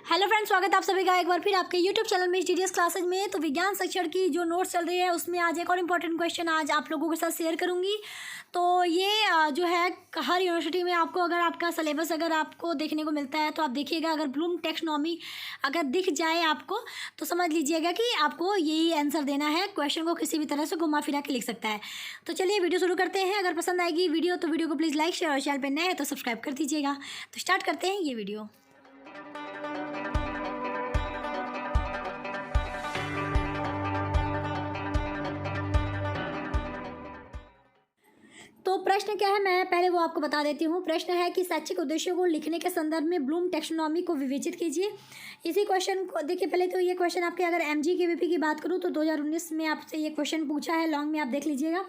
Hello friends, स्वागत है आप सभी का एक बार फिर आपके यूट्यूब चैनल में टीडीएस क्लासेज में। तो विज्ञान शिक्षण की जो नोट्स चल रही है उसमें आज एक और इम्पॉर्टेंट क्वेश्चन आज आप लोगों के साथ शेयर करूंगी। तो ये जो है हर यूनिवर्सिटी में आपको अगर आपका सिलेबस अगर आपको देखने को मिलता है तो आप देखिएगा, अगर ब्लूम टेक्सोनॉमी अगर दिख जाए आपको तो समझ लीजिएगा कि आपको यही आंसर देना है। क्वेश्चन को किसी भी तरह से घुमा फिरा के लिख सकता है। तो चलिए वीडियो शुरू करते हैं। अगर पसंद आएगी वीडियो तो वीडियो को प्लीज़ लाइक शेयर और चैनल पर नए हैं तो सब्सक्राइब कर दीजिएगा। तो स्टार्ट करते हैं ये वीडियो। तो प्रश्न क्या है, मैं पहले वो आपको बता देती हूँ। प्रश्न है कि शैक्षिक उद्देश्यों को लिखने के संदर्भ में ब्लूम टेक्सोनॉमी को विवेचित कीजिए। इसी क्वेश्चन को देखिए, पहले तो ये क्वेश्चन आपके अगर MGKVP की बात करूँ तो 2019 में आपसे ये क्वेश्चन पूछा है, लॉन्ग में आप देख लीजिएगा।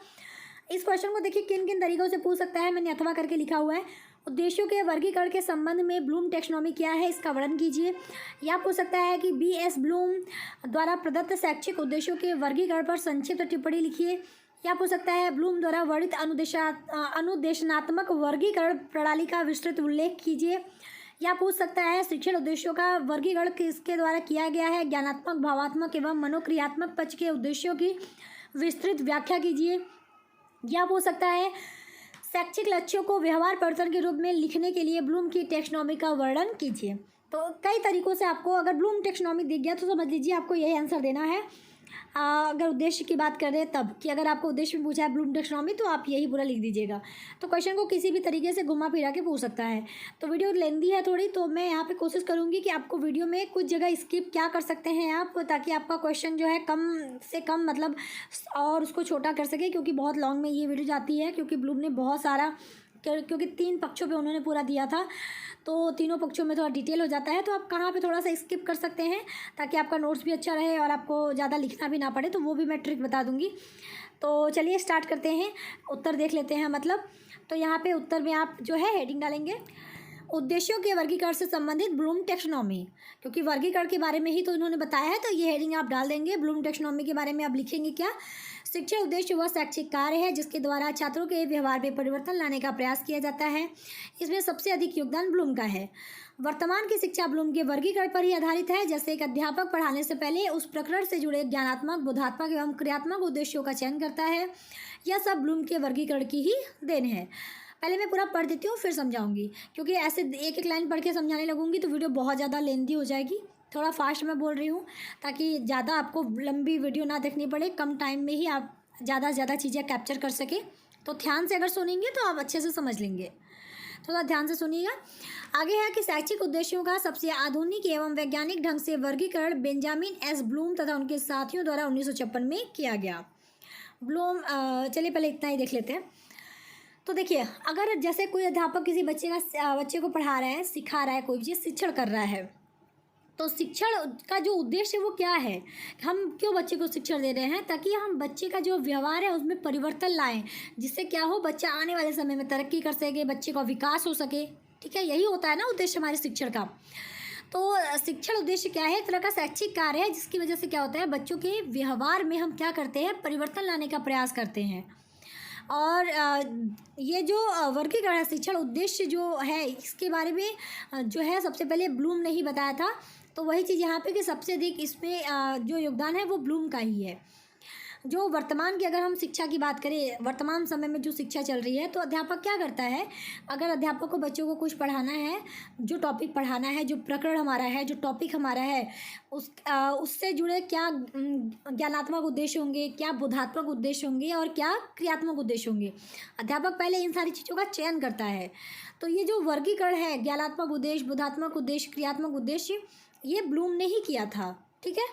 इस क्वेश्चन को देखिए किन किन तरीक़ों से पूछ सकता है, मैंने अथवा करके लिखा हुआ है। उद्देश्यों के वर्गीकरण के संबंध में ब्लूम टेक्सोनॉमी क्या है, इसका वर्णन कीजिए। या पूछ सकता है कि BS ब्लूम द्वारा प्रदत्त शैक्षिक उद्देश्यों के वर्गीकरण पर संक्षिप्त टिप्पणी लिखिए। या पूछ सकता है ब्लूम द्वारा वर्णित अनुदेशनात्मक वर्गीकरण प्रणाली का विस्तृत उल्लेख कीजिए। या पूछ सकता है शिक्षण उद्देश्यों का वर्गीकरण किसके द्वारा किया गया है, ज्ञानात्मक, भावात्मक एवं मनोक्रियात्मक पक्ष के उद्देश्यों की विस्तृत व्याख्या कीजिए। या पूछ सकता है शैक्षिक लक्ष्यों को व्यवहार परिवर्तन के रूप में लिखने के लिए ब्लूम की टेक्सोनॉमी का वर्णन कीजिए। तो कई तरीक़ों से आपको अगर ब्लूम टेक्सोनॉमी दिख गया तो समझ लीजिए आपको यही आंसर देना है। अगर उद्देश्य की बात करें तब कि अगर आपको उद्देश्य में पूछा है ब्लूम टेक्सोनॉमी तो आप यही पूरा लिख दीजिएगा। तो क्वेश्चन को किसी भी तरीके से घुमा फिरा के पूछ सकता है। तो वीडियो लेंदी है थोड़ी, तो मैं यहाँ पे कोशिश करूँगी कि आपको वीडियो में कुछ जगह स्किप क्या कर सकते हैं आप, ताकि आपका क्वेश्चन जो है कम से कम मतलब और उसको छोटा कर सके, क्योंकि बहुत लॉन्ग में ये वीडियो जाती है। क्योंकि ब्लूम ने बहुत सारा, क्योंकि 3 पक्षों पे उन्होंने पूरा दिया था, तो तीनों पक्षों में थोड़ा डिटेल हो जाता है। तो आप कहाँ पे थोड़ा सा स्किप कर सकते हैं ताकि आपका नोट्स भी अच्छा रहे और आपको ज़्यादा लिखना भी ना पड़े, तो वो भी मैं ट्रिक बता दूँगी। तो चलिए स्टार्ट करते हैं, उत्तर देख लेते हैं। मतलब तो यहाँ पे उत्तर में आप जो है हेडिंग डालेंगे उद्देश्यों के वर्गीकरण से संबंधित ब्लूम टेक्सोनॉमी, क्योंकि वर्गीकरण के बारे में ही तो इन्होंने बताया है। तो ये हेडिंग आप डाल देंगे। ब्लूम टेक्सोनॉमी के बारे में आप लिखेंगे क्या, शिक्षण उद्देश्य वह शैक्षिक कार्य है जिसके द्वारा छात्रों के व्यवहार में परिवर्तन लाने का प्रयास किया जाता है। इसमें सबसे अधिक योगदान ब्लूम का है। वर्तमान की शिक्षा ब्लूम के वर्गीकरण पर ही आधारित है। जैसे एक अध्यापक पढ़ाने से पहले उस प्रकरण से जुड़े ज्ञानात्मक, बोधात्मक एवं क्रियात्मक उद्देश्यों का चयन करता है। यह सब ब्लूम के वर्गीकरण की ही देन है। पहले मैं पूरा पढ़ देती हूँ फिर समझाऊंगी, क्योंकि ऐसे एक एक लाइन पढ़ के समझाने लगूंगी तो वीडियो बहुत ज़्यादा लेंथी हो जाएगी। थोड़ा फास्ट मैं बोल रही हूँ ताकि ज़्यादा आपको लंबी वीडियो ना देखनी पड़े, कम टाइम में ही आप ज़्यादा से ज़्यादा चीज़ें कैप्चर कर सके। तो ध्यान से अगर सुनेंगे तो आप अच्छे से समझ लेंगे। थोड़ा ध्यान से सुनिएगा। आगे है कि शैक्षिक उद्देश्यों का सबसे आधुनिक एवं वैज्ञानिक ढंग से वर्गीकरण बेंजामिन एस ब्लूम तथा उनके साथियों द्वारा 1956 में किया गया। ब्लूम चलिए पहले इतना ही देख लेते हैं। तो देखिए, अगर जैसे कोई अध्यापक किसी बच्चे को पढ़ा रहा है, सिखा रहा है, कोई भी चीज़ शिक्षण कर रहा है, तो शिक्षण का जो उद्देश्य है वो क्या है, हम क्यों बच्चे को शिक्षण दे रहे हैं, ताकि हम बच्चे का जो व्यवहार है उसमें परिवर्तन लाएं, जिससे क्या हो, बच्चा आने वाले समय में तरक्की कर सके, बच्चे का विकास हो सके। ठीक है, यही होता है ना उद्देश्य हमारे शिक्षण का। तो शिक्षण उद्देश्य क्या है, एक तरह का शैक्षिक कार्य है जिसकी वजह से क्या होता है, बच्चों के व्यवहार में हम क्या करते हैं, परिवर्तन लाने का प्रयास करते हैं। और ये जो वर्गीकरण है, शिक्षण उद्देश्य जो है, इसके बारे में जो है सबसे पहले ब्लूम ने ही बताया था। तो वही चीज़ यहाँ पे कि सबसे अधिक इसमें जो योगदान है वो ब्लूम का ही है। जो वर्तमान की अगर हम शिक्षा की बात करें, वर्तमान समय में जो शिक्षा चल रही है, तो अध्यापक क्या करता है, अगर अध्यापक को बच्चों को कुछ पढ़ाना है, जो टॉपिक पढ़ाना है, जो प्रकरण हमारा है, जो टॉपिक हमारा है, उससे जुड़े क्या ज्ञानात्मक उद्देश्य होंगे, क्या बोधात्मक उद्देश्य होंगे और क्या क्रियात्मक उद्देश्य होंगे, अध्यापक पहले इन सारी चीज़ों का चयन करता है। तो ये जो वर्गीकरण है, ज्ञानात्मक उद्देश्य, बोधात्मक उद्देश्य, क्रियात्मक उद्देश्य, ये ब्लूम ने ही किया था। ठीक है,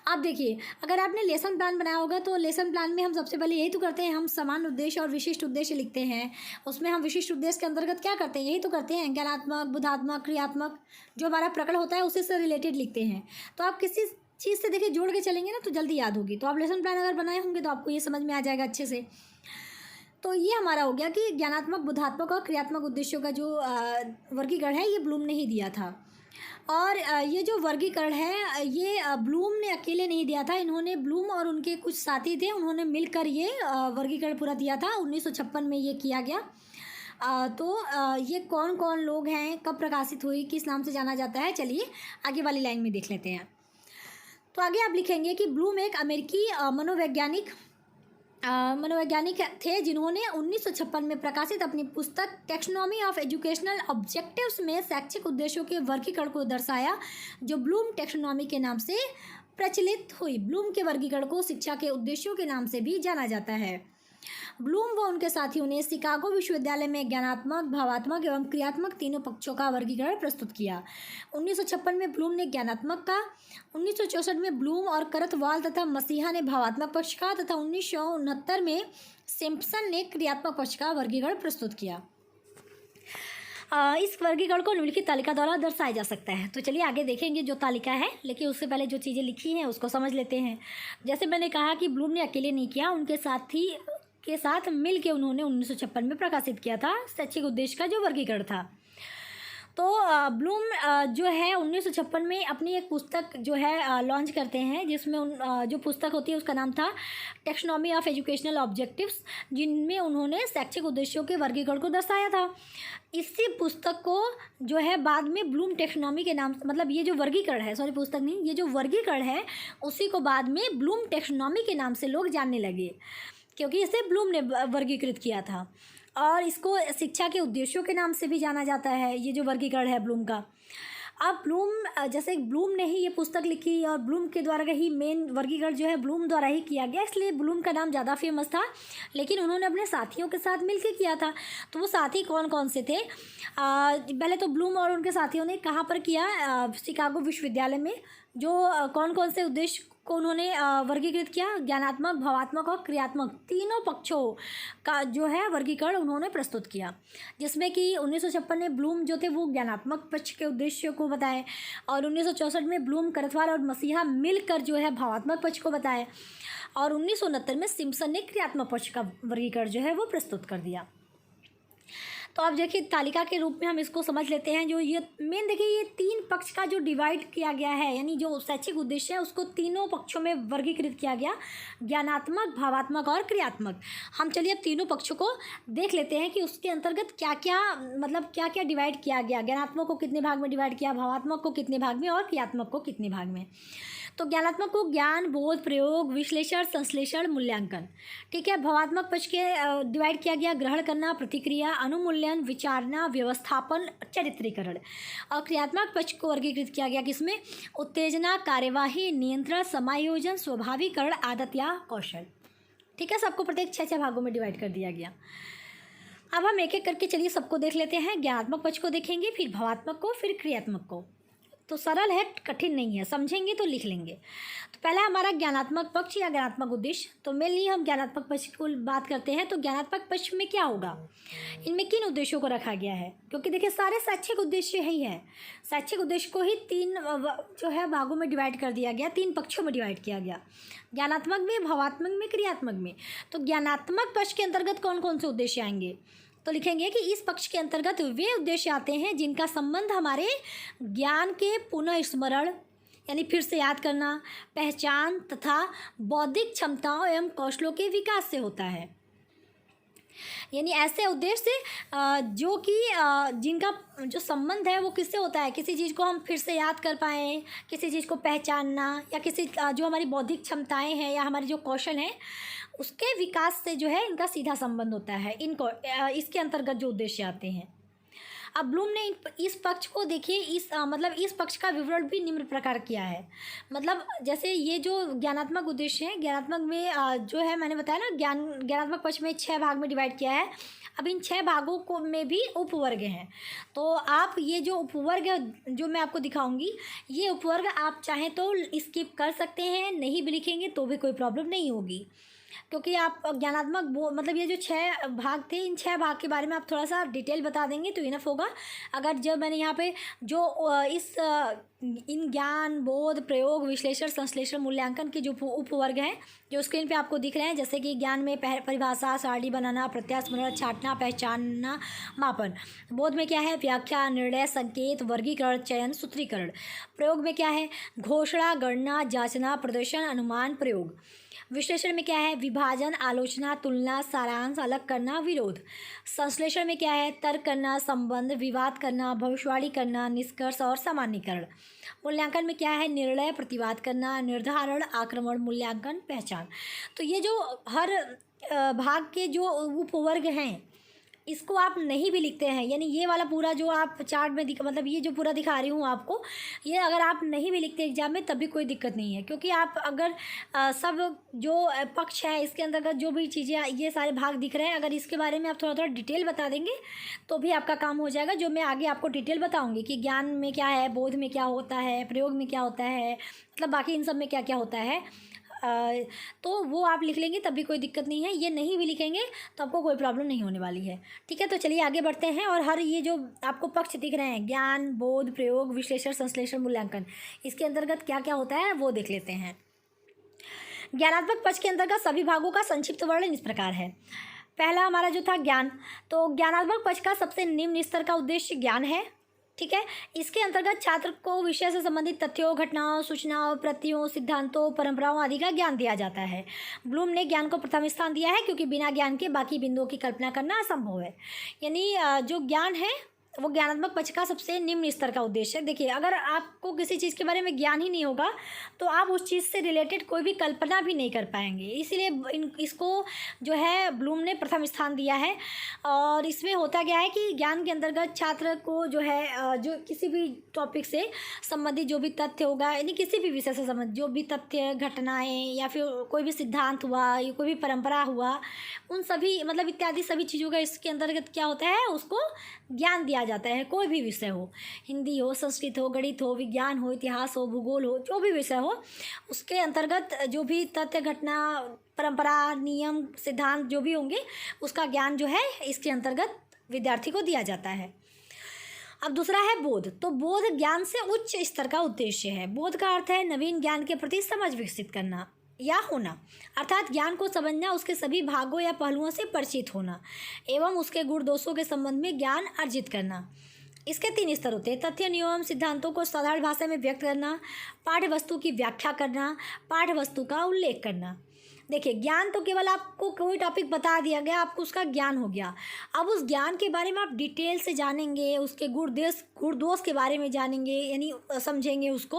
आप देखिए, अगर आपने लेसन प्लान बनाया होगा तो लेसन प्लान में हम सबसे पहले यही तो करते हैं, हम समान उद्देश्य और विशिष्ट उद्देश्य लिखते हैं। उसमें हम विशिष्ट उद्देश्य के अंतर्गत क्या करते हैं, यही तो करते हैं, ज्ञानात्मक, बोधात्मक, क्रियात्मक, जो हमारा प्रकरण होता है उसी से रिलेटेड लिखते हैं। तो आप किसी चीज़ से देखिए जोड़ के चलेंगे ना तो जल्दी याद होगी। तो आप लेसन प्लान अगर बनाए होंगे तो आपको ये समझ में आ जाएगा अच्छे से। तो ये हमारा हो गया कि ज्ञानात्मक, बोधात्मक और क्रियात्मक उद्देश्यों का जो वर्गीकरण है ये ब्लूम ने ही दिया था। और ये जो वर्गीकरण है ये ब्लूम ने अकेले नहीं दिया था, इन्होंने ब्लूम और उनके कुछ साथी थे, उन्होंने मिलकर ये वर्गीकरण पूरा दिया था। 1956 में ये किया गया। ये कौन कौन लोग हैं, कब प्रकाशित हुई, किस नाम से जाना जाता है, चलिए आगे वाली लाइन में देख लेते हैं। तो आगे आप लिखेंगे कि ब्लूम एक अमेरिकी मनोवैज्ञानिक थे जिन्होंने 1956 में प्रकाशित अपनी पुस्तक टेक्सोनॉमी ऑफ एजुकेशनल ऑब्जेक्टिव्स में शैक्षिक उद्देश्यों के वर्गीकरण को दर्शाया, जो ब्लूम टेक्सोनॉमी के नाम से प्रचलित हुई। ब्लूम के वर्गीकरण को शिक्षा के उद्देश्यों के नाम से भी जाना जाता है। ब्लूम व उनके साथियों ने शिकागो विश्वविद्यालय में ज्ञानात्मक, भावात्मक एवं क्रियात्मक तीनों पक्षों का वर्गीकरण प्रस्तुत किया। 1956 में ब्लूम ने ज्ञानात्मक का, 1964 में ब्लूम और करतवाल तथा मसीहा ने भावात्मक पक्ष का तथा 1969 में सिम्पसन ने क्रियात्मक पक्ष का वर्गीकरण प्रस्तुत किया। इस वर्गीकरण को निम्नलिखित तालिका द्वारा दर्शाया जा सकता है। तो चलिए आगे देखेंगे जो तालिका है, लेकिन उससे पहले जो चीज़ें लिखी हैं उसको समझ लेते हैं। जैसे मैंने कहा कि ब्लूम ने अकेले नहीं किया, उनके साथी के साथ मिल के उन्होंने 1956 में प्रकाशित किया था शैक्षिक उद्देश्य का जो वर्गीकरण था। तो ब्लूम जो है 1956 में अपनी एक पुस्तक जो है लॉन्च करते हैं, जिसमें जो पुस्तक होती है उसका नाम था टेक्सोनॉमी ऑफ एजुकेशनल ऑब्जेक्टिव्स, जिनमें उन्होंने शैक्षिक उद्देश्यों के वर्गीकरण को दर्शाया था। इसी पुस्तक को जो है बाद में ब्लूम टेक्सोनॉमी के नाम, मतलब ये जो वर्गीकरण है, सॉरी पुस्तक नहीं, ये जो वर्गीकरण है उसी को बाद में ब्लूम टेक्सोनॉमी के नाम से लोग जानने लगे, क्योंकि इसे ब्लूम ने वर्गीकृत किया था। और इसको शिक्षा के उद्देश्यों के नाम से भी जाना जाता है, ये जो वर्गीकरण है ब्लूम का। अब ब्लूम, जैसे ब्लूम ने ही ये पुस्तक लिखी और ब्लूम के द्वारा ही मेन वर्गीकरण जो है ब्लूम द्वारा ही किया गया, इसलिए ब्लूम का नाम ज़्यादा फेमस था। लेकिन उन्होंने अपने साथियों के साथ मिलकर किया था। तो वो साथी कौन कौन से थे? पहले तो ब्लूम और उनके साथियों ने कहाँ पर किया? शिकागो विश्वविद्यालय में। जो कौन कौन से उद्देश्य को उन्होंने वर्गीकृत किया? ज्ञानात्मक, भावात्मक और क्रियात्मक तीनों पक्षों का जो है वर्गीकरण उन्होंने प्रस्तुत किया, जिसमें कि 1956 में ब्लूम जो थे वो ज्ञानात्मक पक्ष के उद्देश्य को बताए, और 1964 में ब्लूम, करथवाल और मसीहा मिलकर जो है भावात्मक पक्ष को बताए, और 1969 में सिम्पसन ने क्रियात्मक पक्ष का वर्गीकरण जो है वो प्रस्तुत कर दिया। तो अब देखिए तालिका के रूप में हम इसको समझ लेते हैं। जो ये मेन देखिए, ये तीन पक्ष का जो डिवाइड किया गया है, यानी जो शैक्षिक उद्देश्य है उसको तीनों पक्षों में वर्गीकृत किया गया, ज्ञानात्मक, भावात्मक और क्रियात्मक। हम चलिए अब तीनों पक्षों को देख लेते हैं कि उसके अंतर्गत क्या क्या, मतलब क्या क्या डिवाइड किया गया। ज्ञानात्मक को कितने भाग में डिवाइड किया, भावात्मक को कितने भाग में और क्रियात्मक को कितने भाग में। तो ज्ञानात्मक को ज्ञान, बोध, प्रयोग, विश्लेषण, संश्लेषण, मूल्यांकन, ठीक है। भावात्मक पक्ष के डिवाइड किया गया ग्रहण करना, प्रतिक्रिया, अनुमूल्यन, विचारना, व्यवस्थापन, चरित्रीकरण। और क्रियात्मक पक्ष को वर्गीकृत किया गया किसमें? उत्तेजना, कार्यवाही, नियंत्रण, समायोजन, स्वाभाविकरण, आदत या कौशल, ठीक है। सबको प्रत्येक 6 भागों में डिवाइड कर दिया गया। अब हम एक एक करके चलिए सबको देख लेते हैं। ज्ञानात्मक पक्ष को देखेंगे, फिर भावात्मक को, फिर क्रियात्मक को। तो सरल है, कठिन नहीं है, समझेंगे तो लिख लेंगे। तो पहला हमारा ज्ञानात्मक पक्ष या ज्ञानात्मक उद्देश्य। तो मेनली हम ज्ञानात्मक पक्ष को बात करते हैं। तो ज्ञानात्मक पक्ष में क्या होगा, इनमें किन उद्देश्यों को रखा गया है? क्योंकि देखिए सारे शैक्षिक उद्देश्य ही है। शैक्षिक उद्देश्य को ही 3 जो है भागों में डिवाइड कर दिया गया, 3 पक्षों में डिवाइड किया गया, ज्ञानात्मक में, भावात्मक में, क्रियात्मक में। तो ज्ञानात्मक पक्ष के अंतर्गत कौन कौन से उद्देश्य आएंगे? तो लिखेंगे कि इस पक्ष के अंतर्गत वे उद्देश्य आते हैं जिनका संबंध हमारे ज्ञान के पुनः स्मरण, यानी फिर से याद करना, पहचान तथा बौद्धिक क्षमताओं एवं कौशलों के विकास से होता है। यानी ऐसे उद्देश्य जो कि जिनका जो संबंध है वो किससे होता है? किसी चीज़ को हम फिर से याद कर पाएँ, किसी चीज़ को पहचानना, या किसी जो हमारी बौद्धिक क्षमताएं हैं या हमारे जो कौशल हैं उसके विकास से जो है इनका सीधा संबंध होता है। इनको इसके अंतर्गत जो उद्देश्य आते हैं। अब ब्लूम ने इस पक्ष को देखिए, इस पक्ष का विवरण भी निम्न प्रकार किया है। मतलब जैसे ये जो ज्ञानात्मक उद्देश्य है, ज्ञानात्मक में जो है मैंने बताया ना, ज्ञानात्मक पक्ष में 6 भाग में डिवाइड किया है। अब इन 6 भागों को में भी उपवर्ग हैं। तो आप ये जो उपवर्ग है जो मैं आपको दिखाऊंगी, ये उपवर्ग आप चाहें तो स्किप कर सकते हैं, नहीं भी लिखेंगे तो भी कोई प्रॉब्लम नहीं होगी, क्योंकि आप ज्ञानात्मक मतलब ये जो 6 भाग थे, इन 6 भाग के बारे में आप थोड़ा सा डिटेल बता देंगे तो इनफ होगा। अगर जब मैंने यहाँ पे जो इन ज्ञान, बोध, प्रयोग, विश्लेषण, संश्लेषण, मूल्यांकन के जो उपवर्ग हैं जो स्क्रीन पे आपको दिख रहे हैं, जैसे कि ज्ञान में परिभाषा, सारणी बनाना, प्रत्यास्मरण, छांटना, पहचानना, मापन। बोध में क्या है? व्याख्या, निर्णय, संकेत, वर्गीकरण, चयन, सूत्रीकरण। प्रयोग में क्या है? घोषणा, गणना, जांचना, प्रदर्शन, अनुमान, प्रयोग। विश्लेषण में क्या है? विभाजन, आलोचना, तुलना, सारांश, अलग करना, विरोध। संश्लेषण में क्या है? तर्क करना, संबंध, विवाद करना, भविष्यवाणी करना, निष्कर्ष और सामान्यीकरण। मूल्यांकन में क्या है? निर्णय, प्रतिवाद करना, निर्धारण, आक्रमण, मूल्यांकन, पहचान। तो ये जो हर भाग के जो उपवर्ग हैं, इसको आप नहीं भी लिखते हैं, यानी ये वाला पूरा जो आप चार्ट में मतलब ये जो पूरा दिखा रही हूँ आपको, ये अगर आप नहीं भी लिखते एग्जाम में तब भी कोई दिक्कत नहीं है, क्योंकि आप अगर सब जो पक्ष है इसके अंतर्गत जो भी चीज़ें ये सारे भाग दिख रहे हैं, अगर इसके बारे में आप थोड़ा थोड़ा डिटेल बता देंगे तो भी आपका काम हो जाएगा। जो मैं आगे आपको डिटेल बताऊँगी कि ज्ञान में क्या है, बोध में क्या होता है, प्रयोग में क्या होता है, मतलब बाकी इन सब में क्या क्या होता है, तो वो आप लिख लेंगे तब भी कोई दिक्कत नहीं है। ये नहीं भी लिखेंगे तो आपको कोई प्रॉब्लम नहीं होने वाली है। ठीक है, तो चलिए आगे बढ़ते हैं। और हर ये जो आपको पक्ष दिख रहे हैं, ज्ञान, बोध, प्रयोग, विश्लेषण, संश्लेषण, मूल्यांकन, इसके अंतर्गत क्या क्या होता है वो देख लेते हैं। ज्ञानात्मक पक्ष के अंतर्गत सभी भागों का संक्षिप्त वर्णन इस प्रकार है। पहला हमारा जो था ज्ञान, तो ज्ञानात्मक पक्ष का सबसे निम्न स्तर का उद्देश्य ज्ञान है। ठीक है, इसके अंतर्गत छात्र को विषय से संबंधित तथ्यों, घटनाओं, सूचनाओं, प्रतियों, सिद्धांतों, परंपराओं आदि का ज्ञान दिया जाता है। ब्लूम ने ज्ञान को प्रथम स्थान दिया है क्योंकि बिना ज्ञान के बाकी बिंदुओं की कल्पना करना असंभव है। यानी जो ज्ञान है वो ज्ञानात्मक पक्ष का सबसे निम्न स्तर का उद्देश्य है। देखिए, अगर आपको किसी चीज़ के बारे में ज्ञान ही नहीं होगा तो आप उस चीज़ से रिलेटेड कोई भी कल्पना भी नहीं कर पाएंगे। इसीलिए इसको जो है ब्लूम ने प्रथम स्थान दिया है। और इसमें होता क्या है कि ज्ञान के अंतर्गत छात्र को जो है जो किसी भी टॉपिक से संबंधित जो भी तथ्य होगा, यानी किसी भी विषय से संबंधित जो भी तथ्य, घटनाएँ या फिर कोई भी सिद्धांत हुआ या कोई भी परंपरा हुआ, उन सभी मतलब इत्यादि सभी चीज़ों का इसके अंतर्गत क्या होता है, उसको ज्ञान दिया जाता है। कोई भी विषय हो, हिंदी हो, संस्कृत हो, गणित हो, विज्ञान हो, इतिहास हो, भूगोल हो, जो भी विषय हो, उसके अंतर्गत जो भी तथ्य, घटना, परंपरा, नियम, सिद्धांत जो भी होंगे, उसका ज्ञान जो है इसके अंतर्गत विद्यार्थी को दिया जाता है। अब दूसरा है बोध। तो बोध ज्ञान से उच्च स्तर का उद्देश्य है। बोध का अर्थ है नवीन ज्ञान के प्रति समझ विकसित करना या होना, अर्थात ज्ञान को समझना, उसके सभी भागों या पहलुओं से परिचित होना एवं उसके गुण दोषों के संबंध में ज्ञान अर्जित करना। इसके 3 स्तर होते हैं: तथ्य, नियम, सिद्धांतों को साधारण भाषा में व्यक्त करना, पाठ्य वस्तु की व्याख्या करना, पाठ्य वस्तु का उल्लेख करना। देखिए, ज्ञान तो केवल आपको कोई टॉपिक बता दिया गया, आपको उसका ज्ञान हो गया। अब उस ज्ञान के बारे में आप डिटेल से जानेंगे, उसके गुण दोष के बारे में जानेंगे, यानी समझेंगे उसको।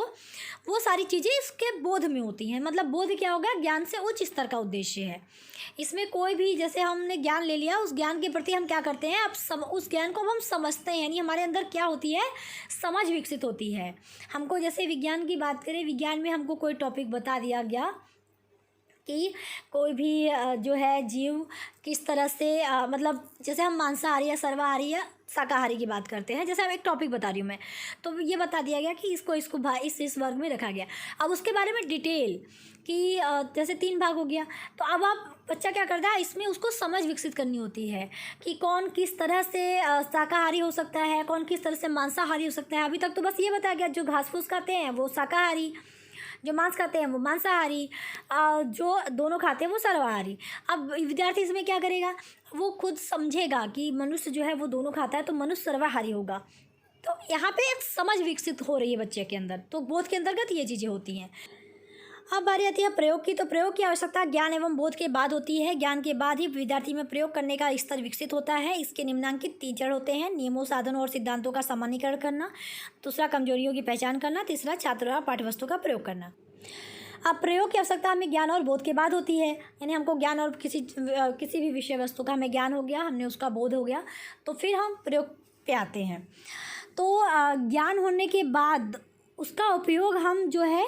वो सारी चीज़ें इसके बोध में होती हैं। मतलब बोध क्या होगा? ज्ञान से उच्च स्तर का उद्देश्य है। इसमें कोई भी, जैसे हमने ज्ञान ले लिया, उस ज्ञान के प्रति हम क्या करते हैं, अब उस ज्ञान को हम समझते हैं, यानी हमारे अंदर क्या होती है, समझ विकसित होती है। हमको जैसे विज्ञान की बात करें, विज्ञान में हमको कोई टॉपिक बता दिया गया कि कोई भी जो है जीव किस तरह से मतलब जैसे हम मांसाहारी या सर्वाहारी या शाकाहारी की बात करते हैं, जैसे हम एक टॉपिक बता रही हूँ मैं, तो ये बता दिया गया कि इसको इस वर्ग में रखा गया। अब उसके बारे में डिटेल कि जैसे 3 भाग हो गया, तो अब आप बच्चा क्या करता है, इसमें उसको समझ विकसित करनी होती है कि कौन किस तरह से शाकाहारी हो सकता है, कौन किस तरह से मांसाहारी हो सकता है। अभी तक तो बस ये बताया गया जो घास फूस खाते हैं वो शाकाहारी, जो मांस खाते हैं वो मांसाहारी, जो दोनों खाते हैं वो सर्वाहारी। अब विद्यार्थी इसमें क्या करेगा, वो खुद समझेगा कि मनुष्य जो है वो दोनों खाता है तो मनुष्य सर्वाहारी होगा। तो यहाँ पे एक समझ विकसित हो रही है बच्चे के अंदर। तो बोध के अंतर्गत ये चीज़ें होती हैं। अब बारी आती है प्रयोग की। तो प्रयोग की आवश्यकता ज्ञान एवं बोध के बाद होती है। ज्ञान के बाद ही विद्यार्थी में प्रयोग करने का स्तर विकसित होता है। इसके निम्नांकित 3 चरण होते हैं: नियमों, साधनों और सिद्धांतों का सामान्यीकरण करना, दूसरा कमजोरियों की पहचान करना, तीसरा छात्र द्वारा पाठ्यवस्तु का प्रयोग करना। अब प्रयोग की आवश्यकता हमें ज्ञान और बोध के बाद होती है, यानी हमको ज्ञान और किसी भी विषय वस्तु का हमें ज्ञान हो गया, हमने उसका बोध हो गया, तो फिर हम प्रयोग पे आते हैं। तो ज्ञान होने के बाद उसका उपयोग हम जो है,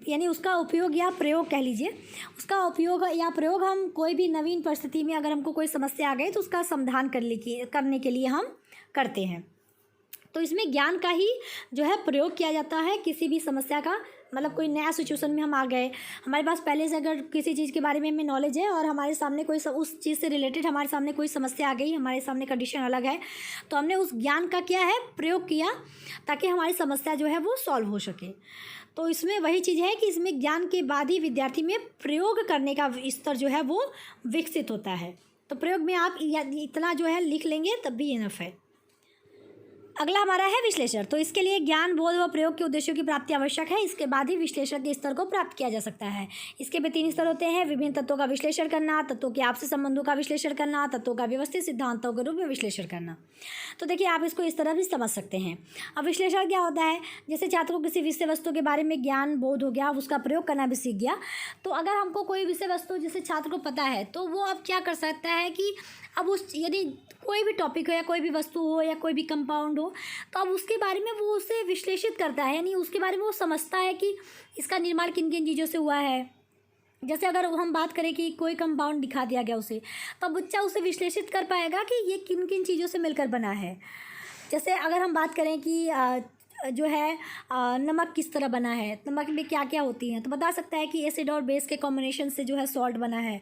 यानी उसका उपयोग या प्रयोग कह लीजिए, उसका उपयोग या प्रयोग हम कोई भी नवीन परिस्थिति में अगर हमको कोई समस्या आ गई तो उसका समाधान करने के लिए हम करते हैं। तो इसमें ज्ञान का ही जो है प्रयोग किया जाता है किसी भी समस्या का। मतलब कोई नया सिचुएशन में हम आ गए, हमारे पास पहले से अगर किसी चीज़ के बारे में हमें नॉलेज है और हमारे सामने कोई उस चीज़ से रिलेटेड हमारे सामने कोई समस्या आ गई, हमारे सामने कंडीशन अलग है, तो हमने उस ज्ञान का क्या है प्रयोग किया ताकि हमारी समस्या जो है वो सॉल्व हो सके। तो इसमें वही चीज़ है कि इसमें ज्ञान के बाद ही विद्यार्थी में प्रयोग करने का स्तर जो है वो विकसित होता है। तो प्रयोग में आप इतना जो है लिख लेंगे तब भी इनफ है। अगला हमारा है विश्लेषण। तो इसके लिए ज्ञान, बोध व प्रयोग के उद्देश्यों की प्राप्ति आवश्यक है। इसके बाद ही विश्लेषण के स्तर को प्राप्त किया जा सकता है। इसके भी 3 स्तर होते हैं: विभिन्न तत्वों का विश्लेषण करना, तत्वों के आपसी संबंधों का विश्लेषण करना, तत्वों का व्यवस्थित सिद्धांतों के रूप में विश्लेषण करना। तो देखिए, आप इसको इस तरह भी समझ सकते हैं। अब विश्लेषण क्या होता है? जैसे छात्र को किसी विषय वस्तु के बारे में ज्ञान, बोध हो गया, उसका प्रयोग करना भी सीख गया। तो अगर हमको कोई विषय वस्तु जैसे छात्र को पता है, तो वो अब क्या कर सकता है कि अब उस यदि कोई भी टॉपिक हो या कोई भी वस्तु हो या कोई भी कंपाउंड हो, तो अब उसके बारे में वो उसे विश्लेषित करता है, यानी उसके बारे में वो समझता है कि इसका निर्माण किन किन चीज़ों से हुआ है। जैसे अगर हम बात करें कि कोई कंपाउंड दिखा दिया गया उसे, तो बच्चा उसे विश्लेषित कर पाएगा कि ये किन किन चीज़ों से मिलकर बना है। जैसे अगर हम बात करें कि जो है नमक किस तरह बना है, नमक में क्या क्या होती हैं, तो बता सकता है कि एसिड और बेस के कॉम्बिनेशन से जो है सॉल्ट बना है।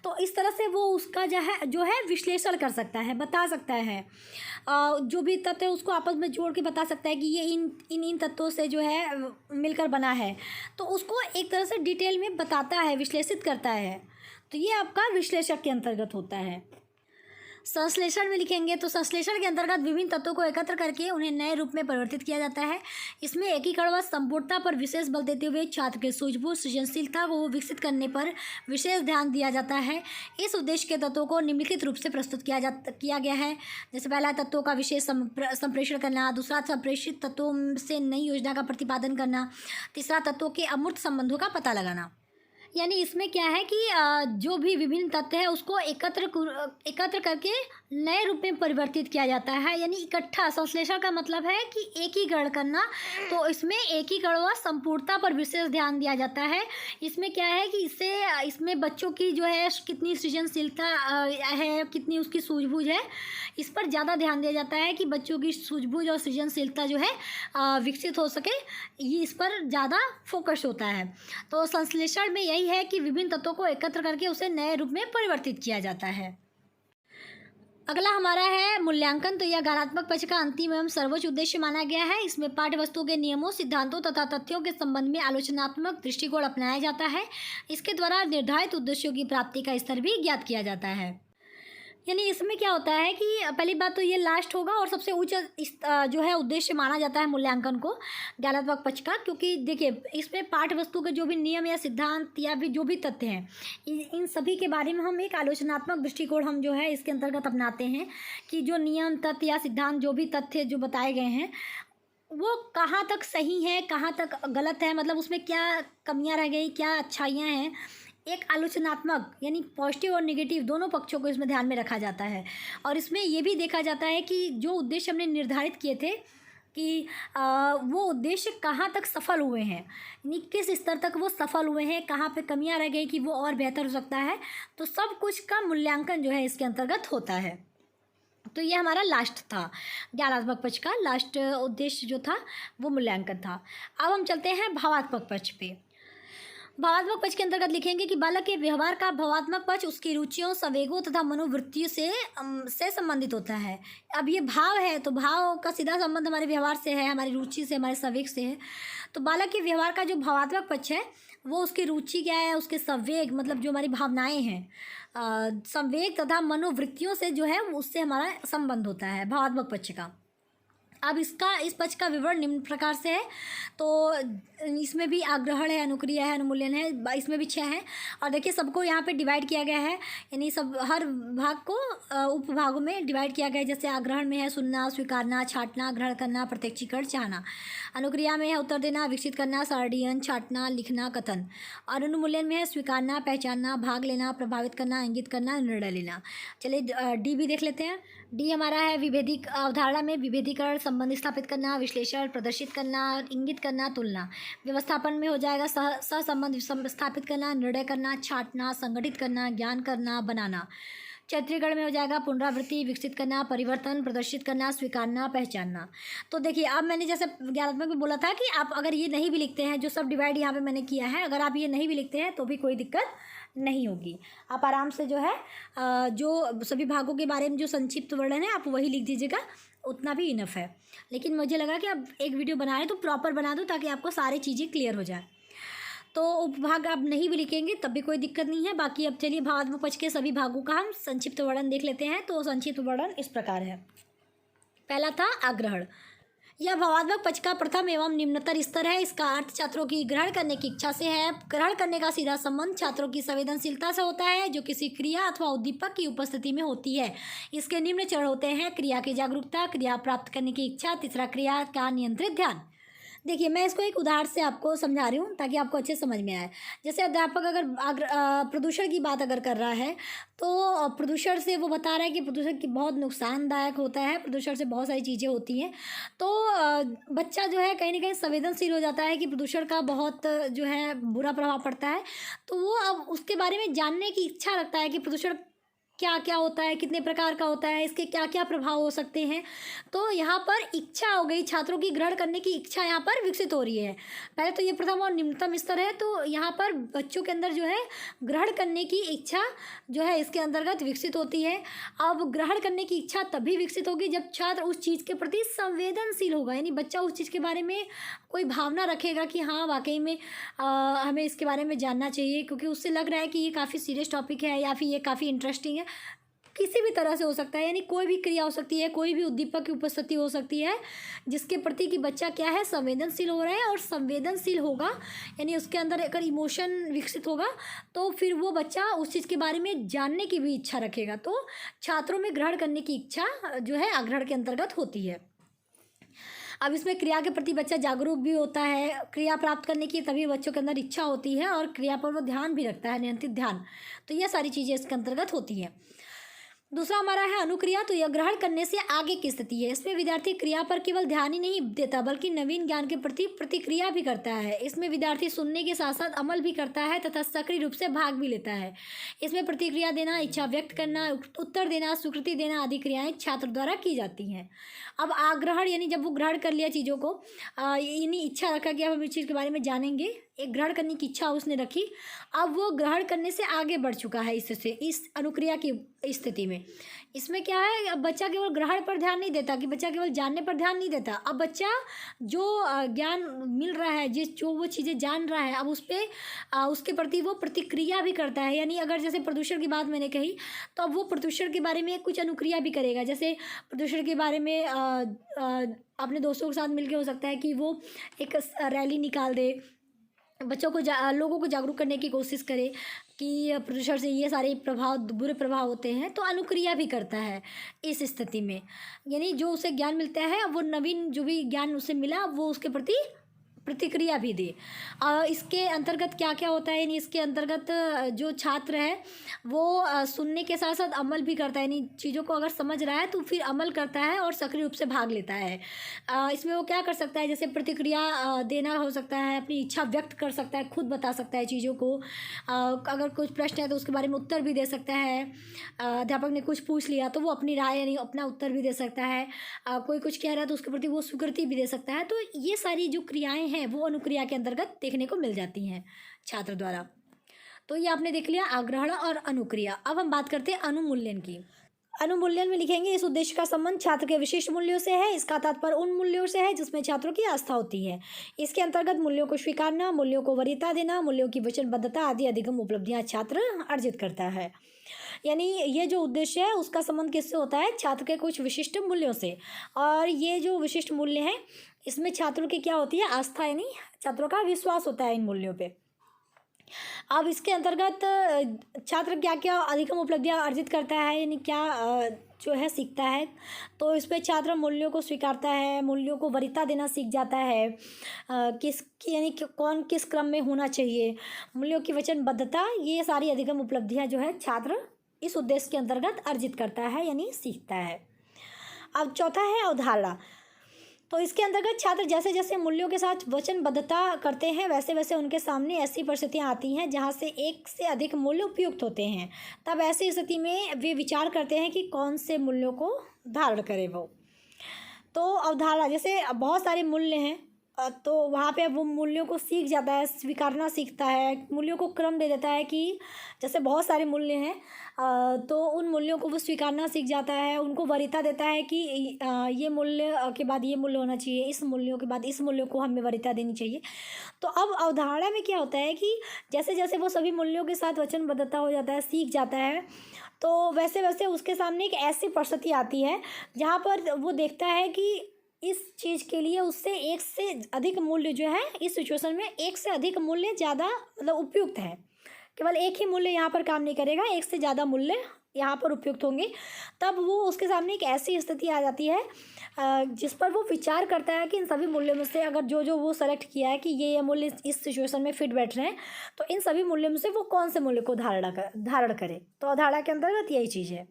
तो इस तरह से वो उसका जो है विश्लेषण कर सकता है, बता सकता है। जो भी तत्व है उसको आपस में जोड़ के बता सकता है कि ये इन तत्वों से जो है मिलकर बना है। तो उसको एक तरह से डिटेल में बताता है, विश्लेषित करता है। तो ये आपका विश्लेषक के अंतर्गत होता है। संश्लेषण में लिखेंगे तो संश्लेषण के अंतर्गत विभिन्न तत्वों को एकत्र करके उन्हें नए रूप में परिवर्तित किया जाता है। इसमें एकीकरण व संपूर्णता पर विशेष बल देते हुए छात्र के सूझबूझ, सृजनशीलता को विकसित करने पर विशेष ध्यान दिया जाता है। इस उद्देश्य के तत्वों को निम्नलिखित रूप से प्रस्तुत किया गया है। जैसे पहला, तत्वों का विशेष संप्रेषण करना। दूसरा, संप्रेषित तत्वों से नई योजना का प्रतिपादन करना। तीसरा, तत्वों के अमूर्त संबंधों का पता लगाना। यानी इसमें क्या है कि जो भी विभिन्न तत्व है उसको एकत्र करके नए रूप में परिवर्तित किया जाता है। यानी इकट्ठा, संश्लेषण का मतलब है कि एकीकरण करना। तो इसमें एकीकरण व संपूर्णता पर विशेष ध्यान दिया जाता है। इसमें क्या है कि इसमें बच्चों की जो है कितनी सृजनशीलता है, कितनी उसकी सूझबूझ है, इस पर ज़्यादा ध्यान दिया जाता है कि बच्चों की सूझबूझ और सृजनशीलता जो है विकसित हो सके। ये इस पर ज़्यादा फोकस होता है। तो संश्लेषण में यही है कि विभिन्न तत्वों को एकत्र करके उसे नए रूप में परिवर्तित किया जाता है। अगला हमारा है मूल्यांकन। तो यह ज्ञानात्मक पक्ष का अंतिम एवं सर्वोच्च उद्देश्य माना गया है। इसमें पाठ्य वस्तु के नियमों, सिद्धांतों तथा तथ्यों के संबंध में आलोचनात्मक दृष्टिकोण अपनाया जाता है। इसके द्वारा निर्धारित उद्देश्यों की प्राप्ति का स्तर भी ज्ञात किया जाता है। यानी इसमें क्या होता है कि पहली बात तो ये लास्ट होगा और सबसे उच्च जो है उद्देश्य माना जाता है मूल्यांकन को, ज्ञानात्मक पक्ष का। क्योंकि देखिए, इसमें पाठ्य वस्तु के जो भी नियम या सिद्धांत या भी जो भी तथ्य हैं, इन सभी के बारे में हम एक आलोचनात्मक दृष्टिकोण हम जो है इसके अंतर्गत अपनाते हैं कि जो नियम, तथ्य या सिद्धांत, जो भी तथ्य जो बताए गए हैं वो कहाँ तक सही है, कहाँ तक गलत है, मतलब उसमें क्या कमियाँ रह गई, क्या अच्छाइयाँ हैं। एक आलोचनात्मक यानी पॉजिटिव और नेगेटिव दोनों पक्षों को इसमें ध्यान में रखा जाता है। और इसमें ये भी देखा जाता है कि जो उद्देश्य हमने निर्धारित किए थे कि वो उद्देश्य कहाँ तक सफल हुए हैं, यानी किस स्तर तक वो सफल हुए हैं, कहाँ पे कमियां रह गई कि वो और बेहतर हो सकता है। तो सब कुछ का मूल्यांकन जो है इसके अंतर्गत होता है। तो ये हमारा लास्ट था, ज्ञानात्मक पक्ष का लास्ट उद्देश्य जो था वो मूल्यांकन था। अब हम चलते हैं भावात्मक पक्ष पे। भावात्मक पक्ष के अंतर्गत लिखेंगे कि बालक के व्यवहार का भावात्मक पक्ष उसकी रुचियों, संवेगों तथा मनोवृत्तियों से संबंधित होता है। अब ये भाव है तो भाव का सीधा संबंध हमारे व्यवहार से है, हमारी रुचि से, हमारे संवेग से है। तो बालक के व्यवहार का जो भावात्मक पक्ष है वो उसकी रुचि क्या है, उसके संवेग मतलब जो हमारी भावनाएं हैं, संवेग तथा मनोवृत्तियों से जो है उससे हमारा संबंध होता है भावात्मक पक्ष का। अब इस पक्ष का विवरण निम्न प्रकार से है। तो इसमें भी आग्रहण है, अनुक्रिया है, अनुमूल्यन है, इसमें भी 6 हैं। और देखिए सबको यहाँ पे डिवाइड किया गया है, यानी सब हर भाग को उपभागों में डिवाइड किया गया है। जैसे आग्रहण में है सुनना, स्वीकारना, छांटना, ग्रहण करना, प्रत्यक्षीकरण, चाहना। अनुक्रिया में है उत्तर देना, विकसित करना, सारणीयन, छांटना, लिखना, कथन। और अनुमूल्यन में है स्वीकारना, पहचानना, भाग लेना, प्रभावित करना, इंगित करना, निर्णय लेना। चलिए डी भी देख लेते हैं। डी हमारा है विभेदिक अवधारणा में विभेदीकरण, संबंध स्थापित करना, विश्लेषण, प्रदर्शित करना, इंगित करना, तुलना। व्यवस्थापन में हो जाएगा सहसंबंध स्थापित करना, निर्णय करना, छांटना, संगठित करना, ज्ञान करना, बनाना। चरित्रीकरण में हो जाएगा पुनरावृत्ति, विकसित करना, परिवर्तन, प्रदर्शित करना, स्वीकारना, पहचानना। तो देखिए अब मैंने जैसे ज्ञानात्मक में बोला था कि आप अगर ये नहीं भी लिखते हैं, जो सब डिवाइड यहाँ पे मैंने किया है, अगर आप ये नहीं भी लिखते हैं तो भी कोई दिक्कत नहीं होगी। आप आराम से जो है जो सभी भागों के बारे में जो संक्षिप्त वर्णन है आप वही लिख दीजिएगा, उतना भी इनफ है। लेकिन मुझे लगा कि आप एक वीडियो बना रहे तो प्रॉपर बना दो ताकि आपको सारी चीज़ें क्लियर हो जाए। तो उपभाग आप नहीं भी लिखेंगे तब भी कोई दिक्कत नहीं है। बाकी अब चलिए भावात्मक पक्ष के सभी भागों का हम संक्षिप्त वर्णन देख लेते हैं। तो संक्षिप्त वर्णन इस प्रकार है। पहला था आग्रहण। यह भावात्मक पक्ष का प्रथम एवं निम्नतर स्तर है। इसका अर्थ छात्रों की ग्रहण करने की इच्छा से है। ग्रहण करने का सीधा संबंध छात्रों की संवेदनशीलता से होता है, जो किसी क्रिया अथवा उद्दीपक की उपस्थिति में होती है। इसके निम्न चरण होते हैं: क्रिया की जागरूकता, क्रिया प्राप्त करने की इच्छा, तीसरा क्रिया का नियंत्रित ध्यान। देखिए, मैं इसको एक उदाहरण से आपको समझा रही हूँ ताकि आपको अच्छे समझ में आए। जैसे अध्यापक अगर प्रदूषण की बात अगर कर रहा है, तो प्रदूषण से वो बता रहा है कि प्रदूषण की बहुत नुकसानदायक होता है, प्रदूषण से बहुत सारी चीज़ें होती हैं। तो बच्चा जो है कहीं ना कहीं संवेदनशील हो जाता है कि प्रदूषण का बहुत जो है बुरा प्रभाव पड़ता है। तो वो अब उसके बारे में जानने की इच्छा रखता है कि प्रदूषण क्या क्या होता है, कितने प्रकार का होता है, इसके क्या क्या प्रभाव हो सकते हैं। तो यहाँ पर इच्छा हो गई, छात्रों की ग्रहण करने की इच्छा यहाँ पर विकसित हो रही है। पहले तो ये प्रथम और निम्नतम स्तर है, तो यहाँ पर बच्चों के अंदर जो है ग्रहण करने की इच्छा जो है इसके अंतर्गत विकसित होती है। अब ग्रहण करने की इच्छा तभी विकसित होगी जब छात्र उस चीज़ के प्रति संवेदनशील होगा, यानी बच्चा उस चीज़ के बारे में कोई भावना रखेगा कि हाँ वाकई में हमें इसके बारे में जानना चाहिए, क्योंकि उससे लग रहा है कि ये काफ़ी सीरियस टॉपिक है या फिर ये काफ़ी इंटरेस्टिंग है। किसी भी तरह से हो सकता है, यानी कोई भी क्रिया हो सकती है, कोई भी उद्दीपक की उपस्थिति हो सकती है जिसके प्रति कि बच्चा क्या है, संवेदनशील हो रहा है। और संवेदनशील होगा यानी उसके अंदर अगर इमोशन विकसित होगा तो फिर वो बच्चा उस चीज़ के बारे में जानने की भी इच्छा रखेगा। तो छात्रों में ग्रहण करने की इच्छा जो है आग्रहण के अंतर्गत होती है। अब इसमें क्रिया के प्रति बच्चा जागरूक भी होता है, क्रिया प्राप्त करने की तभी बच्चों के अंदर इच्छा होती है, और क्रिया पर वो ध्यान भी रखता है, नियंत्रित ध्यान। तो ये सारी चीज़ें इसके अंतर्गत होती हैं। दूसरा हमारा है अनुक्रिया। तो यह ग्रहण करने से आगे की स्थिति है। इसमें विद्यार्थी क्रिया पर केवल ध्यान ही नहीं देता बल्कि नवीन ज्ञान के प्रति प्रतिक्रिया भी करता है। इसमें विद्यार्थी सुनने के साथ साथ अमल भी करता है तथा सक्रिय रूप से भाग भी लेता है। इसमें प्रतिक्रिया देना, इच्छा व्यक्त करना, उत्तर देना, स्वीकृति देना आदि क्रियाएं छात्र द्वारा की जाती हैं। अब आग्रहण यानी जब वो ग्रहण कर लिया चीज़ों को, यानी इच्छा रखा कि अब हम इस चीज़ के बारे में जानेंगे, एक ग्रहण करने की इच्छा उसने रखी, अब वो ग्रहण करने से आगे बढ़ चुका है इससे, इस अनुक्रिया की स्थिति में। इसमें क्या है, अब बच्चा केवल ग्रहण पर ध्यान नहीं देता कि बच्चा केवल जानने पर ध्यान नहीं देता। अब बच्चा जो ज्ञान मिल रहा है, जो वो चीज़ें जान रहा है, अब उस पर उसके प्रति वो प्रतिक्रिया भी करता है। यानी अगर जैसे प्रदूषण की बात मैंने कही, तो अब वो प्रदूषण के बारे में कुछ अनुक्रिया भी करेगा। जैसे प्रदूषण के बारे में अपने दोस्तों के साथ मिलकर हो सकता है कि वो एक रैली निकाल दे, बच्चों को लोगों को जागरूक करने की कोशिश करे कि प्रदूषण से ये सारे प्रभाव, बुरे प्रभाव होते हैं। तो अनुक्रिया भी करता है इस स्थिति में, यानी जो उसे ज्ञान मिलता है वो नवीन जो भी ज्ञान उसे मिला वो उसके प्रति प्रतिक्रिया भी दे। इसके अंतर्गत क्या क्या होता है, यानी इसके अंतर्गत जो छात्र है वो सुनने के साथ साथ अमल भी करता है, यानी चीज़ों को अगर समझ रहा है तो फिर अमल करता है और सक्रिय रूप से भाग लेता है। इसमें वो क्या कर सकता है, जैसे प्रतिक्रिया देना हो सकता है, अपनी इच्छा व्यक्त कर सकता है, खुद बता सकता है चीज़ों को। अगर कुछ प्रश्न है तो उसके बारे में उत्तर भी दे सकता है। अध्यापक ने कुछ पूछ लिया तो वो अपनी राय यानी अपना उत्तर भी दे सकता है। कोई कुछ कह रहा है तो उसके प्रति वो स्वीकृति भी दे सकता है। तो ये सारी जो क्रियाएं हैं वो अनुक्रिया के अंतर्गत देखने को मिल जाती हैं छात्र द्वारा। तो ये आपने देख लिया आग्रहण और अनुक्रिया। अब हम बात करते हैं अनुमूल्यन की। अनुमूल्यन में लिखेंगे, इस उद्देश्य का संबंध छात्र के विशिष्ट मूल्यों से है। इसका तात्पर्य उन मूल्यों से है जिसमें छात्रों की आस्था होती है। इसके अंतर्गत मूल्यों को स्वीकारना, मूल्यों को वरीयता देना, मूल्यों की वचनबद्धता आदि अधिगम उपलब्धियां छात्र अर्जित करता है। यानी ये जो उद्देश्य है उसका संबंध किससे होता है, छात्र के कुछ विशिष्ट मूल्यों से। और ये जो विशिष्ट मूल्य हैं इसमें छात्रों की क्या होती है, आस्था, यानी छात्रों का विश्वास होता है इन मूल्यों पे। अब इसके अंतर्गत छात्र क्या क्या अधिगम उपलब्धियां अर्जित करता है, यानी क्या जो है सीखता है। तो इस पर छात्र मूल्यों को स्वीकारता है, मूल्यों को वरीयता देना सीख जाता है, यानी कौन किस क्रम में होना चाहिए, मूल्यों की वचनबद्धता, ये सारी अधिगम उपलब्धियां जो है छात्र इस उद्देश्य के अंतर्गत अर्जित करता है यानी सीखता है। अब चौथा है अवधारणा। तो इसके अंतर्गत छात्र जैसे जैसे मूल्यों के साथ वचनबद्धता करते हैं वैसे वैसे उनके सामने ऐसी परिस्थितियां आती हैं जहां से एक से अधिक मूल्य उपयुक्त होते हैं। तब ऐसी स्थिति में वे विचार करते हैं कि कौन से मूल्यों को धारण करें वो। तो अवधारणा, जैसे बहुत सारे मूल्य हैं तो वहाँ पे वो मूल्यों को सीख जाता है, स्वीकारना सीखता है, मूल्यों को क्रम दे देता है कि जैसे बहुत सारे मूल्य हैं, तो उन मूल्यों को वो स्वीकारना सीख जाता है, उनको वरीयता देता है कि ये मूल्य के बाद ये मूल्य होना चाहिए, इस मूल्यों के बाद इस मूल्यों को हमें वरीयता देनी चाहिए। तो अब अवधारणा में क्या होता है कि जैसे जैसे वो सभी मूल्यों के साथ वचनबद्धता हो जाता है, सीख जाता है, तो वैसे वैसे उसके सामने एक ऐसी परिस्थिति आती है जहाँ पर वो देखता है कि इस चीज़ के लिए उससे एक से अधिक मूल्य जो है, इस सिचुएशन में एक से अधिक मूल्य ज़्यादा मतलब उपयुक्त है। केवल एक ही मूल्य यहाँ पर काम नहीं करेगा, एक से ज़्यादा मूल्य यहाँ पर उपयुक्त होंगे। तब वो उसके सामने एक ऐसी स्थिति आ जाती है जिस पर वो विचार करता है कि इन सभी मूल्यों में से अगर जो जो वो सेलेक्ट किया है कि ये मूल्य इस सिचुएशन में फिट बैठ रहे हैं, तो इन सभी मूल्यों में से वो कौन से मूल्य को धारण करे। तो अवधारणा के अंतर्गत यही चीज़ है।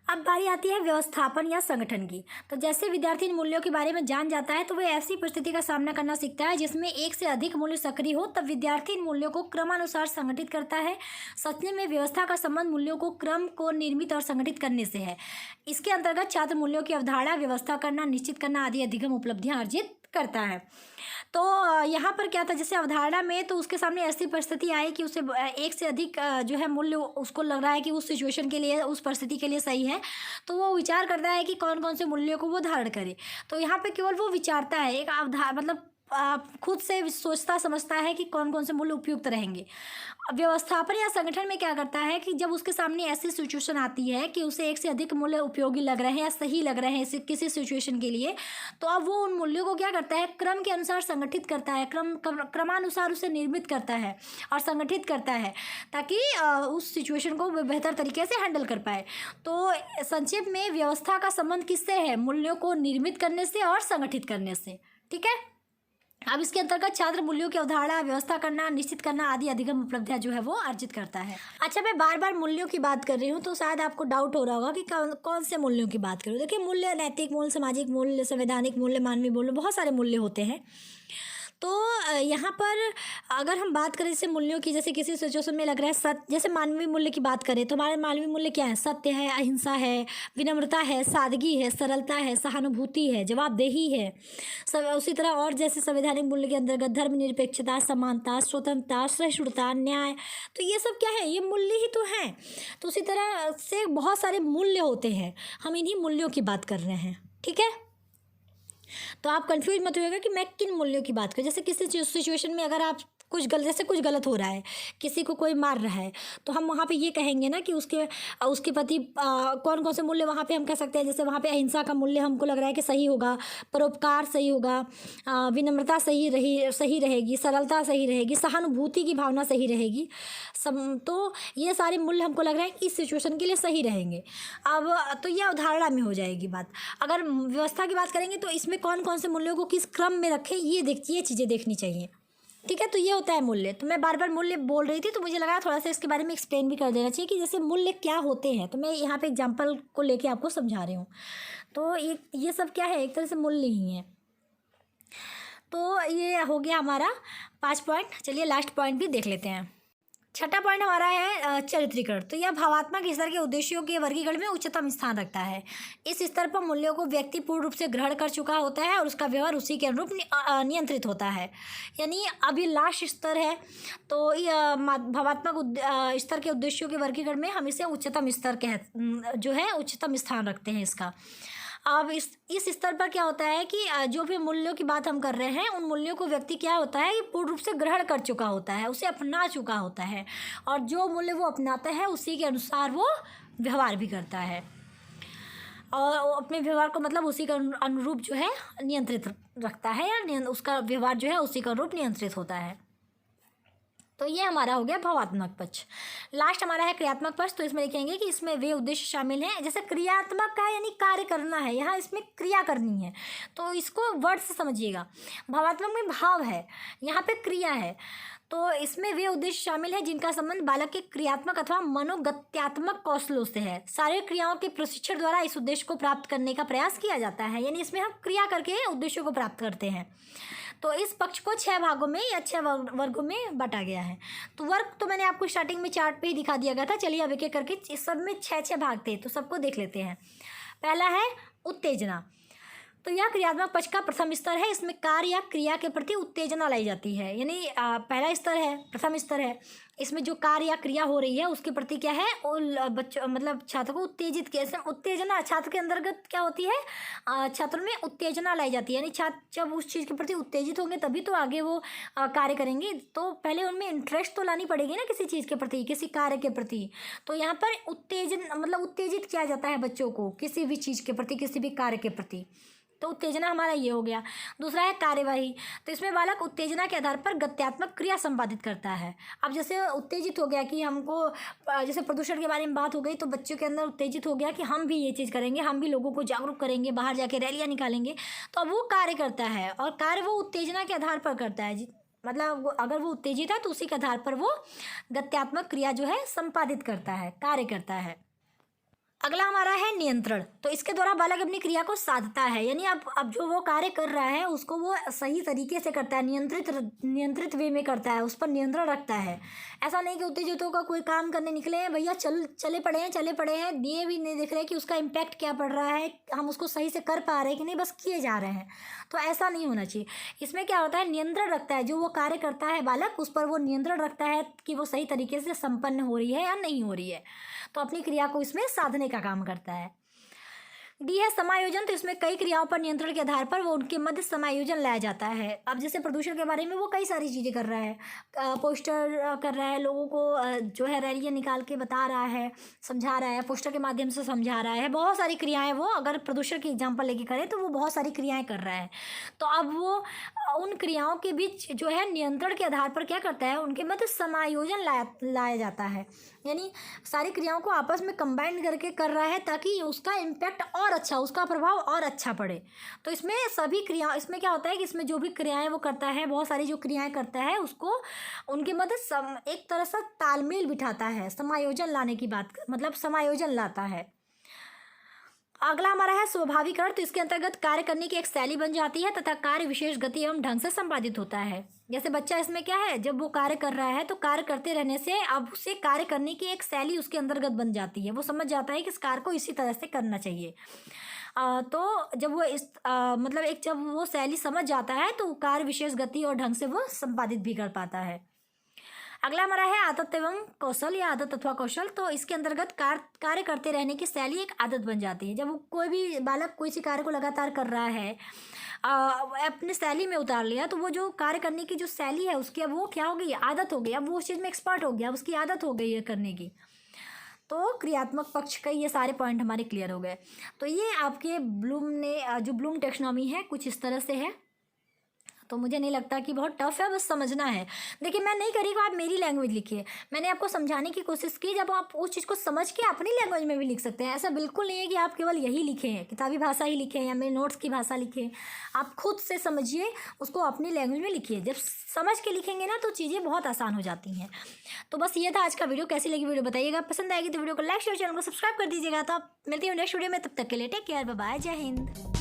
अब बारी आती है व्यवस्थापन या संगठन की। तो जैसे विद्यार्थी इन मूल्यों के बारे में जान जाता है तो वह ऐसी परिस्थिति का सामना करना सीखता है जिसमें एक से अधिक मूल्य सक्रिय हो। तब विद्यार्थी इन मूल्यों को क्रमानुसार संगठित करता है। सचने में व्यवस्था का संबंध मूल्यों को क्रम को निर्मित और संगठित करने से है। इसके अंतर्गत छात्र मूल्यों की अवधारणा, व्यवस्था करना, निश्चित करना आदि अधिगम उपलब्धियां अर्जित करता है। तो यहाँ पर क्या था, जैसे अवधारणा में तो उसके सामने ऐसी परिस्थिति आई कि उसे एक से अधिक जो है मूल्य उसको लग रहा है कि उस सिचुएशन के लिए, उस परिस्थिति के लिए सही है, तो वो विचार करता है कि कौन कौन से मूल्यों को वो धारण करे। तो यहाँ पे केवल वो विचारता है, एक मतलब खुद से सोचता समझता है कि कौन कौन से मूल्य उपयुक्त रहेंगे। व्यवस्थापन या संगठन में क्या करता है कि जब उसके सामने ऐसी सिचुएशन आती है कि उसे एक से अधिक मूल्य उपयोगी लग रहे हैं या सही लग रहे हैं किसी सिचुएशन के लिए, तो अब वो उन मूल्यों को क्या करता है, क्रम के अनुसार संगठित करता है, क्रमानुसार उसे निर्मित करता है और संगठित करता है ताकि उस सिचुएशन को बेहतर तरीके से हैंडल कर पाए। तो संक्षेप में व्यवस्था का संबंध किससे है, मूल्यों को निर्मित करने से और संगठित करने से। ठीक है। अब इसके अंतर्गत छात्र मूल्यों की अवधारणा, व्यवस्था करना, निश्चित करना आदि अधिगम उपलब्धियां जो है वो अर्जित करता है। अच्छा, मैं बार बार मूल्यों की बात कर रही हूँ तो शायद आपको डाउट हो रहा होगा कि कौन से मूल्यों की बात करूँ। देखिए, मूल्य नैतिक मूल्य, सामाजिक मूल्य, संवैधानिक मूल्य, मानवीय मूल्य, बहुत सारे मूल्य होते हैं। तो यहाँ पर अगर हम बात करें जैसे मूल्यों की, जैसे किसी सिचुएशन में लग रहा है सत्य, जैसे मानवीय मूल्य की बात करें तो हमारे मानवीय मूल्य क्या है, सत्य है, अहिंसा है, विनम्रता है, सादगी है, सरलता है, सहानुभूति है, जवाबदेही है। सब उसी तरह और जैसे संवैधानिक मूल्य के अंतर्गत धर्मनिरपेक्षता, समानता, स्वतंत्रता, सहिष्णुता, न्याय, तो ये सब क्या है, ये मूल्य ही तो हैं। तो उसी तरह से बहुत सारे मूल्य होते हैं, हम इन्हीं मूल्यों की बात कर रहे हैं। ठीक है। तो आप कंफ्यूज मत होइएगा कि मैं किन मूल्यों की बात करूँ। जैसे किसी सिचुएशन में अगर आप कुछ गलत हो रहा है, किसी को कोई मार रहा है, तो हम वहाँ पे ये कहेंगे ना कि उसके प्रति कौन कौन से मूल्य वहाँ पे हम कह सकते हैं। जैसे वहाँ पे अहिंसा का मूल्य हमको लग रहा है कि सही होगा, परोपकार सही होगा, विनम्रता सही रहेगी, सरलता सही रहेगी, सहानुभूति की भावना सही रहेगी। तो ये सारे मूल्य हमको लग रहा है इस सिचुएशन के लिए सही रहेंगे। अब तो ये अवधारणा में हो जाएगी बात। अगर व्यवस्था की बात करेंगे तो इसमें कौन कौन से मूल्यों को किस क्रम में रखें, ये चीज़ें देखनी चाहिए। ठीक है। तो ये होता है मूल्य। तो मैं बार बार मूल्य बोल रही थी तो मुझे लगा थोड़ा सा इसके बारे में एक्सप्लेन भी कर देना चाहिए कि जैसे मूल्य क्या होते हैं। तो मैं यहाँ पे एग्जांपल को लेके आपको समझा रही हूँ। तो ये सब क्या है, एक तरह से मूल्य ही है। तो ये हो गया हमारा 5 पॉइंट। चलिए लास्ट पॉइंट भी देख लेते हैं। छठा पॉइंट हमारा है चरित्रीकरण। तो यह भावात्मक स्तर के उद्देश्यों के वर्गीकरण में उच्चतम स्थान रखता है। इस स्तर पर मूल्यों को व्यक्ति पूर्ण रूप से ग्रहण कर चुका होता है और उसका व्यवहार उसी के अनुरूप नियंत्रित होता है। यानी अभी लास्ट स्तर है। तो भावात्मक स्तर के उद्देश्यों के वर्गीकरण में हम इसे उच्चतम स्तर जो है उच्चतम स्थान रखते हैं इसका। अब इस स्तर पर क्या होता है कि जो भी मूल्यों की बात हम कर रहे हैं, उन मूल्यों को व्यक्ति क्या होता है, ये पूर्ण रूप से ग्रहण कर चुका होता है, उसे अपना चुका होता है, और जो मूल्य वो अपनाता है उसी के अनुसार वो व्यवहार भी करता है, और अपने व्यवहार को मतलब उसी का अनुरूप जो है नियंत्रित रखता है, या उसका व्यवहार जो है उसी का अनुरूप नियंत्रित होता है। तो ये हमारा हो गया भावात्मक पक्ष। लास्ट हमारा है क्रियात्मक पक्ष। तो इसमें लिखेंगे कि इसमें वे उद्देश्य शामिल हैं। जैसे क्रियात्मक का यानी कार्य करना है, यहाँ इसमें क्रिया करनी है, तो इसको वर्ड से समझिएगा। भावात्मक में भाव है, यहाँ पे क्रिया है। तो इसमें वे उद्देश्य शामिल है जिनका संबंध बालक के क्रियात्मक अथवा मनोगत्यात्मक कौशलों से है। शारीरिक क्रियाओं के प्रशिक्षण द्वारा इस उद्देश्य को प्राप्त करने का प्रयास किया जाता है। यानी इसमें हम क्रिया करके उद्देश्यों को प्राप्त करते हैं। तो इस पक्ष को 6 भागों में या 6 वर्गों में बांटा गया है। तो वर्ग तो मैंने आपको स्टार्टिंग में चार्ट पे ही दिखा दिया गया था। चलिए अब एक एक करके, इस सब में 6 भाग थे तो सबको देख लेते हैं। पहला है उत्तेजना। तो यह क्रियात्मक पक्ष का प्रथम स्तर है। इसमें कार्य या क्रिया के प्रति उत्तेजना लाई जाती है, यानी पहला स्तर है, प्रथम स्तर है। इसमें जो कार्य या क्रिया हो रही है उसके प्रति क्या है, बच्चों मतलब छात्र को उत्तेजित किया। इसमें उत्तेजना छात्र के अंतर्गत क्या होती है, छात्र में उत्तेजना लाई जाती है, यानी छात्र जब उस चीज़ के प्रति उत्तेजित होंगे तभी तो आगे वो कार्य करेंगे। तो पहले उनमें इंटरेस्ट तो लानी पड़ेगी ना किसी चीज़ के प्रति, किसी कार्य के प्रति। तो यहाँ पर उत्तेजन मतलब उत्तेजित किया जाता है बच्चों को किसी भी चीज़ के प्रति, किसी भी कार्य के प्रति। तो उत्तेजना हमारा ये हो गया। दूसरा है कार्यवाही। तो इसमें बालक उत्तेजना के आधार पर गत्यात्मक क्रिया संपादित करता है। अब जैसे उत्तेजित हो गया कि हमको, जैसे प्रदूषण के बारे में बात हो गई, तो बच्चों के अंदर उत्तेजित हो गया कि हम भी ये चीज़ करेंगे, हम भी लोगों को जागरूक करेंगे, बाहर जाके रैलियाँ निकालेंगे। तो अब वो कार्य करता है, और कार्य वो उत्तेजना के आधार पर करता है। मतलब अगर वो उत्तेजित है तो उसी के आधार पर वो गत्यात्मक क्रिया जो है संपादित करता है, कार्य करता है। अगला हमारा है नियंत्रण। तो इसके द्वारा बालक अपनी क्रिया को साधता है, यानी अब जो वो कार्य कर रहा है उसको वो सही तरीके से करता है, नियंत्रित वे में करता है, उस पर नियंत्रण रखता है। ऐसा नहीं कि उत्तेजित होकर कोई काम करने निकले हैं, भैया चले पड़े हैं, ये भी नहीं देख रहे कि उसका इम्पैक्ट क्या पड़ रहा है, हम उसको सही से कर पा रहे हैं कि नहीं, बस किए जा रहे हैं। तो ऐसा नहीं होना चाहिए। इसमें क्या होता है, नियंत्रण रखता है, जो वो कार्य करता है बालक उस पर वो नियंत्रण रखता है कि वो सही तरीके से संपन्न हो रही है या नहीं हो रही है। तो अपनी क्रिया को इसमें साधने का काम करता है। डी है समायोजन। तो इसमें कई क्रियाओं पर नियंत्रण के आधार पर वो उनके मध्य समायोजन लाया जाता है। अब जैसे प्रदूषण के बारे में वो कई सारी चीज़ें कर रहा है, पोस्टर कर रहा है, लोगों को जो है रैलियाँ निकाल के बता रहा है, समझा रहा है, पोस्टर के माध्यम से समझा रहा है, बहुत सारी क्रियाएं वो, अगर प्रदूषण की एग्जाम्पल लेके करें तो वो बहुत सारी क्रियाएँ कर रहा है। तो अब वो उन क्रियाओं के बीच जो है नियंत्रण के आधार पर क्या करता है, उनके मध्य समायोजन लाया जाता है, यानी सारी क्रियाओं को आपस में कंबाइन करके कर रहा है ताकि उसका इम्पैक्ट और अच्छा, उसका प्रभाव और अच्छा पड़े। तो इसमें सभी क्रिया, इसमें क्या होता है कि इसमें जो भी क्रियाएं वो करता है, बहुत सारी जो क्रियाएं करता है उसको उनके मध्य एक तरह से तालमेल बिठाता है, समायोजन लाने की बात, मतलब समायोजन लाता है। अगला हमारा है स्वाभाविकरण। तो इसके अंतर्गत कार्य करने की एक शैली बन जाती है तथा कार्य विशेष गति एवं ढंग से संपादित होता है। जैसे बच्चा इसमें क्या है, जब वो कार्य कर रहा है तो कार्य करते रहने से अब उसे कार्य करने की एक शैली उसके अंतर्गत बन जाती है, वो समझ जाता है कि इस कार्य को इसी तरह से करना चाहिए। तो जब वो जब वो शैली समझ जाता है तो कार्य विशेष गति और ढंग से वो संपादित भी कर पाता है। अगला हमारा है आदत एवं कौशल या आदत अथवा कौशल। तो इसके अंतर्गत कार्य करते रहने की शैली एक आदत बन जाती है। जब कोई भी बालक कोई सी कार्य को लगातार कर रहा है, अपने शैली में उतार लिया, तो वो जो कार्य करने की जो शैली है उसकी अब वो क्या हो गई, आदत हो गई, अब वो उस चीज़ में एक्सपर्ट हो गया, अब उसकी आदत हो गई है करने की। तो क्रियात्मक पक्ष का ये सारे पॉइंट हमारे क्लियर हो गए। तो ये आपके ब्लूम ने जो ब्लूम टैक्सोनॉमी है कुछ इस तरह से है। तो मुझे नहीं लगता कि बहुत टफ है, बस समझना है। देखिए मैं नहीं करी कि आप मेरी लैंग्वेज लिखिए, मैंने आपको समझाने की कोशिश की। जब आप उस चीज़ को समझ के अपनी लैंग्वेज में भी लिख सकते हैं। ऐसा बिल्कुल नहीं है कि आप केवल यही लिखें हैं, किताबी भाषा ही लिखें या मेरे नोट्स की भाषा लिखें। आप खुद से समझिए, उसको अपनी लैंग्वेज में लिखिए। जब समझ के लिखेंगे ना तो चीज़ें बहुत आसान हो जाती हैं। तो बस ये था आज का वीडियो। कैसी लगी वीडियो बताइएगा, पसंद आएगी तो वीडियो को लाइक शेयर, चैनल को सब्सक्राइब कर दीजिएगा। तो आप मिलती हूँ नेक्स्ट वीडियो में, तब तक के लिए टेक केयर, बाय बाय, जय हिंद।